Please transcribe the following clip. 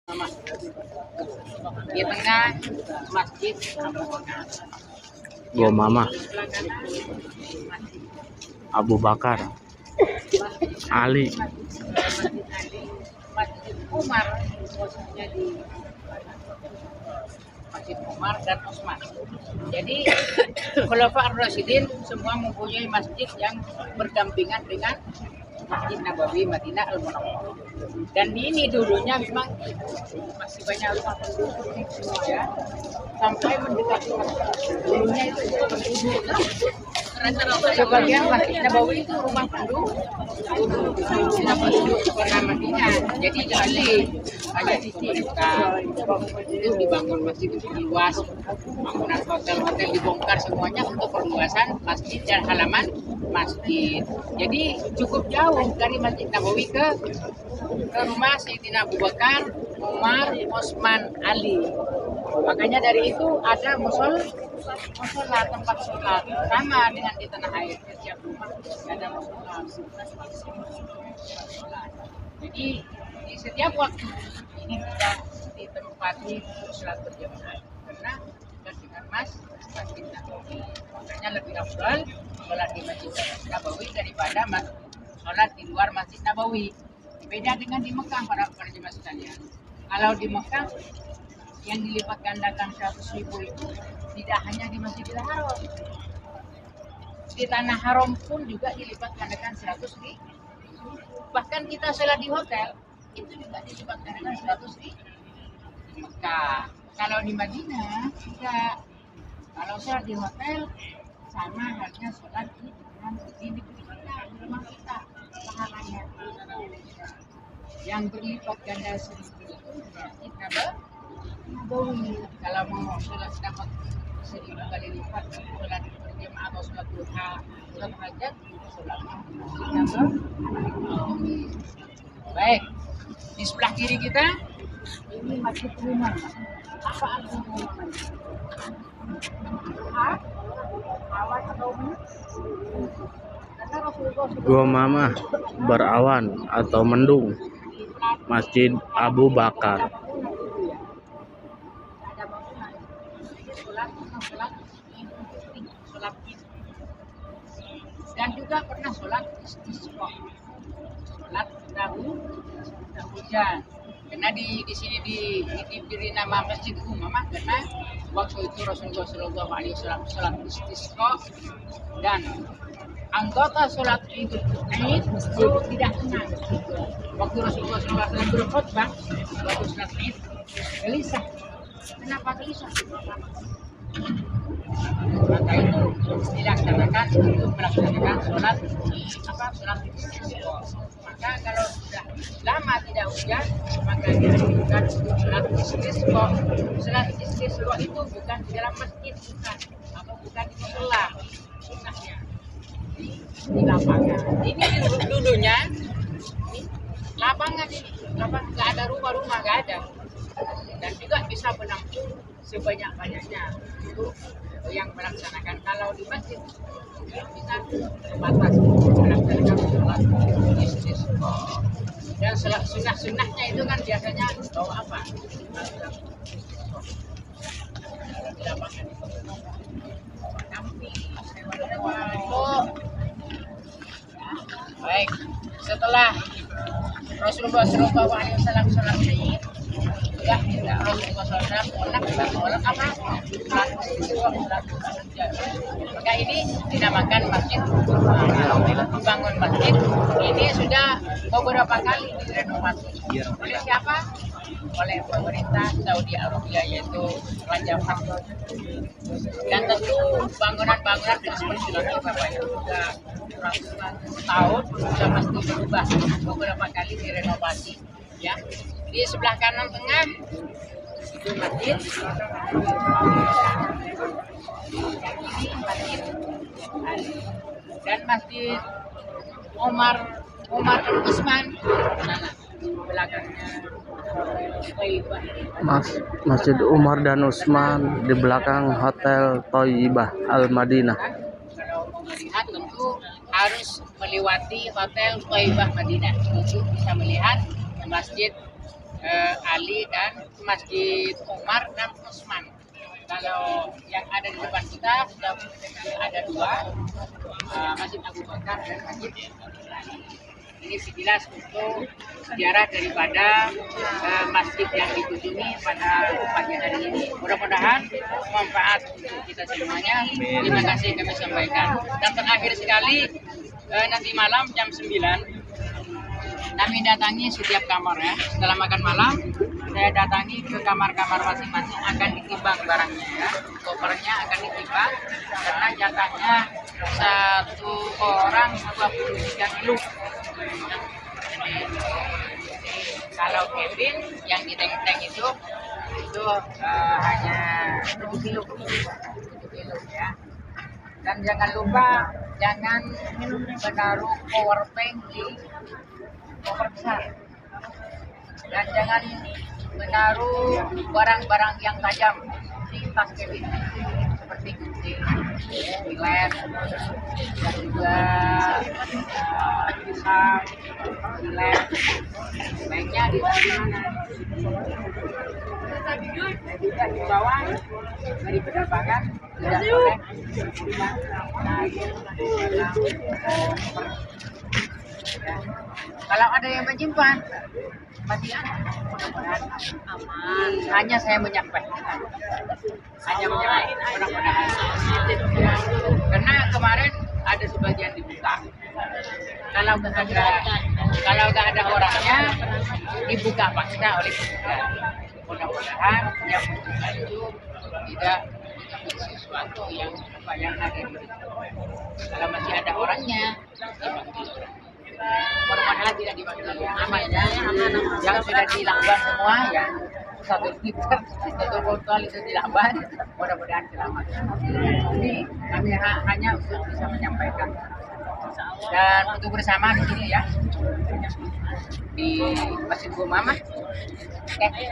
Di tengah masjid Gua Mama Abu Bakar Ali. Masjid Umar, posisinya di Masjid Umar dan Utsman. Jadi Khulafaur Rasyidin semua mempunyai masjid yang berdampingan dengan Masjid Nabawi Madinah Al-Munawwarah. Dan di ini dulunya memang masih banyak rumah penduduk ya, sampai mendekati dulunya itu penduduk. Sebagian Masjid Nabawi itu rumah penduduk kota Madinah. Jadi hanya sisi itu dibangun masjid itu luas, bangunan hotel-hotel dibongkar semuanya untuk perluasan masjid dan halaman masjid. Jadi cukup jauh dari Masjid Nabawi ke rumah Sayyidina Abu Bakar, Umar, Utsman, Ali. Makanya dari itu ada musola tempat sholat sama dengan di tanah air. Setiap rumah ada musola. Jadi di setiap waktu ini kita ditempati sholat berjamaah karena dengan Masjid Nabawi. Makanya lebih afdal sholat di Masjid Nabawi daripada sholat di luar Masjid Nabawi. Beda dengan di Mekah para jemaah sekalian. Kalau di Mekah yang dilipat gandakan 100.000 itu tidak hanya di Masjidil Haram. Di tanah haram pun juga dilipat gandakan 100.000. Bahkan kita sholat di hotel itu juga dilipat gandakan 100.000 di Mekah. Kalau di Madinah tidak. Kalau sholat di hotel sama halnya sholat di negeri kita, di rumah kita, pahalanya. Yang berlipat ganda 1.000 itu Masjid Nabawi. Kalau mau sholat dapat 1.000 kali lipat, sholat berjamaah atau sholat duha, sholat hajat, sholat Nabawi. Baik, di sebelah kiri kita ini Masjid Umar. Apa artinya Umar? Awan atau Gua Mama berawan atau mendung. Masjid Abu Bakar. Dan juga pernah sholat istisqa, sholat hujan. Karena di sini diberi nama Masjid Umamah karena waktu itu Rasulullah Shallallahu Alaihi Wasallam sholat istisqa dan anggota sholat Idul Fitri itu tidak tenang. Waktu Rasulullah SAW berkhutbah waktu sholat Id, gelisah. Kenapa gelisah? Maka itu dilaksanakan untuk melaksanakan sholat istisqa. Maka kalau sudah lama tidak hujan, maka dianjurkan sholat istisqa. Sholat istisqa itu bukan di dalam masjid, atau bukan di musola, sunnahnya di lapangan. Ini dulunya lapangan ini, nggak ada rumah-rumah, nggak ada, dan juga bisa menampung sebanyak-banyaknya untuk yang melaksanakan. Kalau di masjid bisa terbatas melaksanakan sholat istisqa. Dan sunnah-sunnahnya itu kan biasanya bawa apa? Di lapangan itu kambing, hewan-hewan. Baik, setelah Rasulullah SAW sholat Id, ya Rasulullah SAW sholat apa? Maka ini dinamakan masjid. Dibangun masjid ini sudah beberapa kali direnovasi. Oleh siapa? Oleh pemerintah Saudi Arabia, yaitu Raja Fahd. Dan tentu bangunan-bangunan seperti ini Bapak Ibu sudah ratusan tahun sudah pasti berubah, beberapa kali direnovasi ya. Di sebelah kanan tengah itu masjid, ini Masjid Ali, dan Masjid Umar dan Utsman belakangnya. Masjid Umar dan Utsman di belakang Hotel Thayyibah Al Madinah. Kalau mau melihat tentu harus melewati Hotel Thayyibah Madinah untuk bisa melihat masjid Ali dan Masjid Umar dan Utsman. Kalau yang ada di depan kita sudah ada dua, Masjid Abu Bakar dan Masjid Ali. Ini sekilas untuk sejarah daripada masjid yang dikunjungi pada pagi hari ini. Mudah-mudahan manfaat untuk kita semuanya. Terima kasih kami sampaikan. Dan terakhir sekali, nanti malam jam 9 kami datangi setiap kamar ya. Setelah makan malam, saya datangi ke kamar-kamar masing-masing, akan ditimbang barangnya ya. Kopernya akan ditimbang karena jatahnya satu orang 23 kilo. Jadi, kalau Kevin yang di tank itu hanya 7 kilo. 7 kilo ya. Dan jangan lupa jangan menaruh power bank di koper besar. Dan jangan menaruh barang-barang yang tajam di tas Kevin seperti gunting, pilet, dan juga pisau, pilet. Baiknya di mana? Dan juga di bawah dari penerbangan tidak boleh naik. Ya. Kalau ada yang menyimpan, matikan. Mudah-mudahan aman. Hanya saya menyampaikan. Mudah-mudahan. Karena kemarin ada sebagian dibuka. Kalau nggak ada orangnya, dibuka paksa oleh petugas. Mudah-mudahan yang membuka itu tidak mengambil sesuatu yang ada di situ. Kalau masih ada orangnya, mudah-mudahan tidak dibantu, aman ya, yang sudah dilakban semua ya, 1 liter 1 botol itu dilakban, mudah-mudahan selamat. Ini kami hanya untuk bisa menyampaikan dan untuk bersama di sini ya, di Masjid Umamah. Oke.